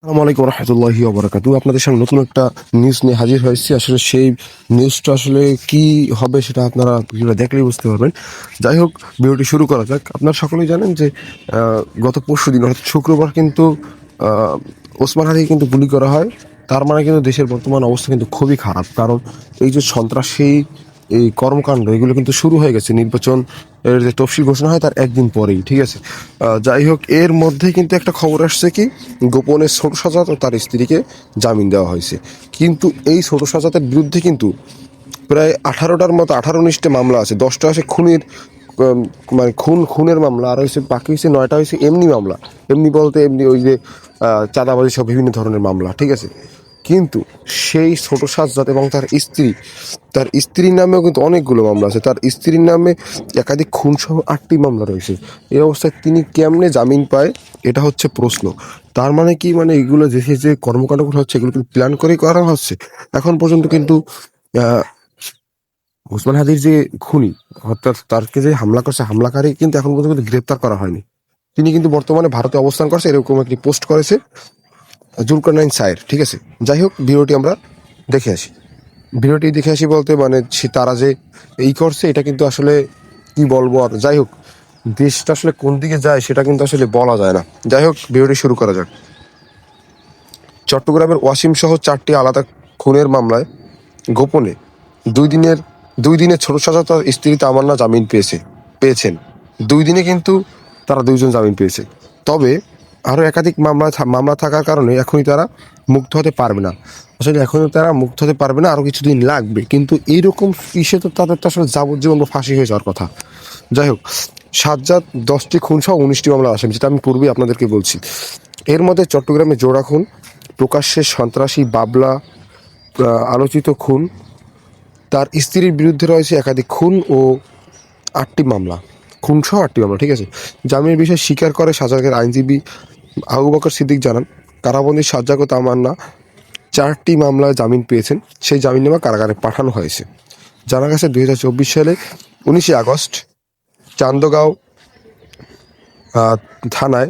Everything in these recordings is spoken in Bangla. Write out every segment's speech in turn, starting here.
আসসালামু আলাইকুম রহমতুল্লাহি ওয়া আপনাদের সামনে নতুন একটা নিউজ নিয়ে হাজির হয়েছি। আসলে সেই নিউজটা আসলে কি হবে সেটা আপনারা ভিডিওটা দেখলেই বুঝতে পারবেন। যাই হোক, ভিডিওটি শুরু করা যাক। আপনারা সকলেই জানেন যে গত পরশুদিন অর্থাৎ শুক্রবার কিন্তু আহ, ওসমান হাদিকে কিন্তু গুলি করা হয়। তার মানে কিন্তু দেশের বর্তমান অবস্থা কিন্তু খুবই খারাপ, কারণ এই যে সন্ত্রাসী এই কর্মকাণ্ড এগুলো কিন্তু শুরু হয়ে গেছে নির্বাচন এর যে তফসিল ঘোষণা হয় তার একদিন পরেই, ঠিক আছে। যাই হোক, এর মধ্যে কিন্তু একটা খবর আসছে কি, গোপনে ছোট সাজাদ ও তার স্ত্রীকে জামিন দেওয়া হয়েছে। কিন্তু এই ছোট সাজাদের বিরুদ্ধে কিন্তু প্রায় 18টার মতো 18-19টা মামলা আছে। 10টা আছে খুনের, উম, মানে খুনের মামলা, আর হয়েছে বাকি হয়েছে 9টা হয়েছে এমনি মামলা। এমনি বলতে এমনি ওই যে চাঁদাবাজি সব বিভিন্ন ধরনের মামলা, ঠিক আছে। কিন্তু সেই ছোট সাজ্জাদ এবং তার স্ত্রীর নামেও কিন্তু অনেকগুলো মামলা আছে। তার স্ত্রীর নামে একাধিক খুনসহ 8টি মামলা রয়েছে। এই অবস্থায় তিনি কেমনে জামিন পায়, এটা হচ্ছে প্রশ্ন। তার মানে কি, মানে এগুলো দেশে যে কর্মকাণ্ডগুলো হচ্ছে এগুলো কিন্তু প্ল্যান করেই করা হচ্ছে। এখন পর্যন্ত কিন্তু আহ ওসমান হাদির যে খুনি, অর্থাৎ তারকে যে হামলা করছে, হামলাকারী কিন্তু এখন পর্যন্ত কিন্তু গ্রেপ্তার করা হয়নি। তিনি কিন্তু বর্তমানে ভারতে অবস্থান করছে, এরকম একটি পোস্ট করেছে জুলকারনাইন সায়ের, ঠিক আছে। যাই হোক, ভিডিওটি আমরা দেখে আসি। ভিডিওটি দেখে আসি বলতে মানে তারা যে এই করছে এটা কিন্তু আসলে কি বলবো আর। যাই হোক, দেশটা আসলে কোন দিকে যায় সেটা কিন্তু আসলে বলা যায় না। যাই হোক, ভিডিওটি শুরু করা যাক। চট্টগ্রামের ওয়াসিম সহ 4টি আলাদা খুনের মামলায় গোপনে দুই দিনের দুই দিনে ছোট সাজা তার স্ত্রী তামান্না জামিন পেয়েছেন। 2 দিনে কিন্তু তারা দুইজন জামিন পেয়েছে। তবে আরো একাধিক মামলা থাকার কারণে এখনই তারা মুক্ত হতে পারবে না। আসলে এখনই তারা মুক্ত হতে পারবে না, আরো কিছুদিন লাগবে। কিন্তু এইরকম ইসে তো তাদের তো আসলে যাবজ্জীবন বা ফাঁসি হয়ে যাওয়ার কথা। যাই হোক, সাজ্জাদ 10টি খুন সহ 19টি মামলা আসামি, যেটা আমি পূর্বেই আপনাদেরকে বলছি। এর মধ্যে চট্টগ্রামে জোড়া খুন, প্রকাশ্যে সন্ত্রাসী বাবলা আলোচিত খুন, তার স্ত্রীর বিরুদ্ধে রয়েছে একাধিক খুন ও 8টি মামলা, খুনসহ 8টি মামলা, ঠিক আছে। জামিনের বিষয়ে স্বীকার করে সাজাকের আইনজীবী আবু বকর সিদ্দিক জানান, কারাবন্দী সাজ্জাক ও তামান্না 4টি মামলায় জামিন পেয়েছেন। সেই জামিননামা কারাগারে পাঠানো হয়েছে। জানা গেছে 2024 সালে 19 আগস্ট চান্দগাঁও থানায়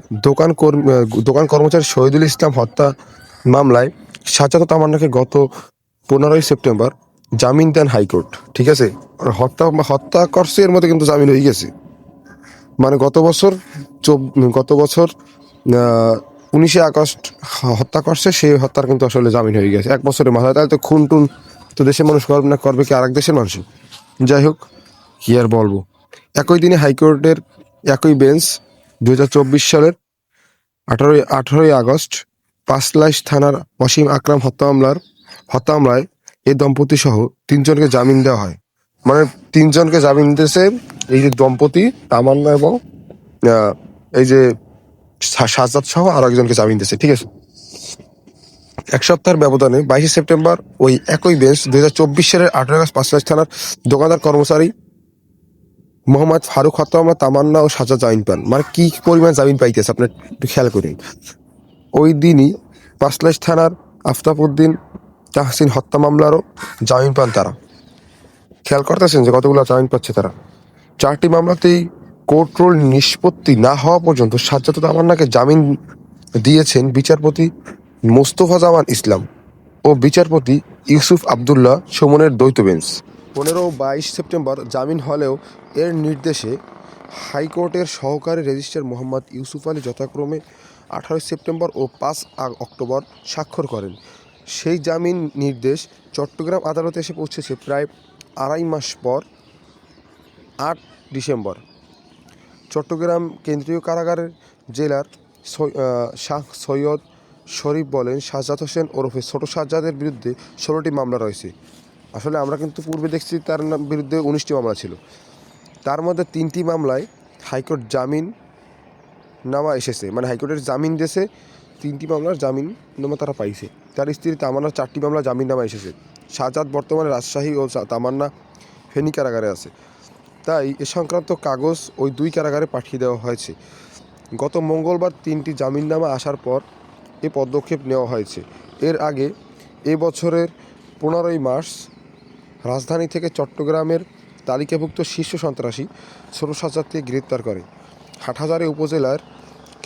দোকান কর্মচারী শহীদুল ইসলাম হত্যা মামলায় সাজ্জাদ ও তামান্নাকে গত 15ই সেপ্টেম্বর জামিন দেন হাইকোর্ট, ঠিক আছে। আর হত্যা করছে, এর মধ্যে কিন্তু জামিন হয়ে গেছে। মানে গত বছর 19 আগস্ট হত্যা করছে, সেই হত্যার কিন্তু আসলে জামিন হয়ে গেছে 1 বছরের মাথায়। তাহলে তো খুন টুন তো দেশের মানুষ করবে না, করবে কি আরেক দেশের মানুষ। যাই হোক, কি আর বলবো। একই দিনে হাইকোর্টের একই বেঞ্চ 2024 সালের 18ই আগস্ট পাঁচলাইশ থানার অসীম আকরাম হত্যা মামলায় এই দম্পতি সহ 3জনকে জামিন দেওয়া হয়। মানে 3জনকে জামিন দিয়েছে এই যে দম্পতি তামান্না এবং আহ, এই যে সাজ্জাদ সহ আরো একজনকে জামিন দিয়েছে, ঠিক আছে। 1 সপ্তাহের ব্যবধানে 22 সেপ্টেম্বর ওই একই বেঞ্চ 2024 সালের 18 আগস্ট পাঁচলাইশ থানার দোকানদার কর্মচারী মোহাম্মদ ফারুক হত্যা মামলা তামান্না ও সাজ্জাদ জামিন পান। মানে কি পরিমাণ জামিন পাইতেছে আপনি একটু খেয়াল করেন। ওই দিনই পাঁচলাইশ থানার আফতাবউদ্দিন তাহসিন হত্যা মামলারও জামিন পান তারা। খেয়াল করতেছেন যে কতগুলো জামিন পাচ্ছে তারা। 4টি মামলাতেই কোর্ট রুল নিষ্পত্তি না হওয়া পর্যন্ত সাজ্জাদ ও তামান্নাকে জামিন দিয়েছেন বিচারপতি মোস্তফা জামান ইসলাম ও বিচারপতি ইউসুফ আবদুল্লাহ সুমনের দ্বৈত বেঞ্চ। 15 ও 22 সেপ্টেম্বর জামিন হলেও এর নির্দেশে হাইকোর্টের সহকারী রেজিস্ট্রার মোহাম্মদ ইউসুফ আলী যথাক্রমে 18 সেপ্টেম্বর ও 5 অক্টোবর স্বাক্ষর করেন। সেই জামিন নির্দেশ চট্টগ্রাম আদালতে এসে পৌঁছেছে প্রায় 2.5 মাস পর, 8 ডিসেম্বর। চট্টগ্রাম কেন্দ্রীয় কারাগারের জেলার শাহ সৈয়দ শরীফ বলেন, সাজ্জাদ হোসেন ওরফে ছোট সাজ্জাদের বিরুদ্ধে 16টি মামলা রয়েছে। আসলে আমরা কিন্তু পূর্বে দেখছি তার বিরুদ্ধে 19টি মামলা ছিল। তার মধ্যে 3টি মামলায় হাইকোর্ট জামিন নামা এসেছে, মানে হাইকোর্টের জামিন দিয়েছে। 3টি মামলার জামিন নামা তারা পাইছে। তার স্ত্রী তামান্নার 4টি মামলা জামিন নামা এসেছে। সাজ্জাদ বর্তমানে রাজশাহী ও তামান্না ফেনী কারাগারে আছে। তাই এ সংক্রান্ত কাগজ ওই 2 কারাগারে পাঠিয়ে দেওয়া হয়েছে। গত মঙ্গলবার 3টি জামিননামা আসার পর এ পদক্ষেপ নেওয়া হয়েছে। এর আগে এ বছরের 15ই মার্চ রাজধানী থেকে চট্টগ্রামের তালিকাভুক্ত শীর্ষ সন্ত্রাসী ছোট সাজ্জাদকে গ্রেপ্তার করে হাটহাজারী উপজেলার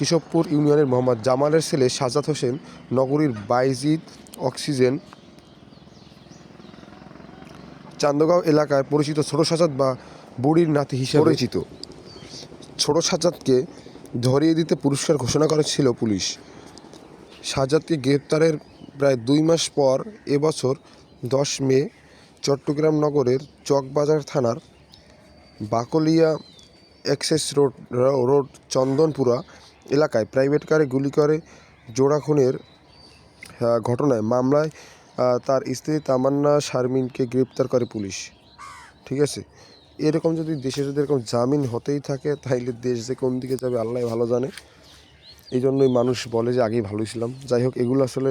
কেশবপুর ইউনিয়নের মোহাম্মদ জামালের ছেলে সাজ্জাদ হোসেন নগরীর বাইজিদ অক্সিজেন চান্দগাঁও এলাকায় পরিচিত ছোট সাজ্জাদ বা বুড়ির নাতি হিসেবে পরিচিত। ছোট সাজ্জাদকে ধরিয়ে দিতে পুরস্কার ঘোষণা করেছিল পুলিশ। সাজ্জাদকে গ্রেপ্তারের প্রায় 2 মাস পর এবছর 10 মে চট্টগ্রাম নগরের চকবাজার থানার বাকলিয়া এক্সেস রোড চন্দনপুরা এলাকায় প্রাইভেট কারে গুলি করে জোড়া খুনের ঘটনায় মামলায় তার স্ত্রী তামান্না শারমিনকে গ্রেপ্তার করে পুলিশ। ঠিক আছে, এরকম যদি দেশে যদি এরকম জামিন হতেই থাকে তাইলে দেশ যে কোন দিকে যাবে আল্লাহ ভালো জানে। এই জন্যই মানুষ বলে যে আগেই ভালোই ছিলাম। যাই হোক, এগুলো আসলে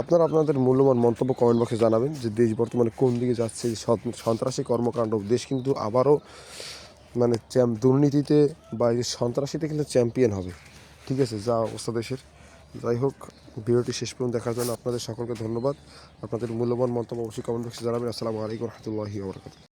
আপনারা আপনাদের মূল্যবান মন্তব্য কমেন্ট বক্সে জানাবেন যে দেশ বর্তমানে কোন দিকে যাচ্ছে। সন্ত্রাসী কর্মকাণ্ড দেশ কিন্তু আবারও মানে দুর্নীতিতে বা এই সন্ত্রাসীতে কিন্তু চ্যাম্পিয়ন হবে। ঠিক আছে, যা অবস্থা দেশের। যাই হোক, ভিডিওটি শেষ পর্যন্ত দেখার জন্য আপনাদের সকলকে ধন্যবাদ। আপনাদের মূল্যবান মন্তব্য অবশ্যই কমেন্ট বক্সে জানাবেন। আসসালামু আলাইকুম রহমতুল্লাহি ওয়া বারাকাতুহু।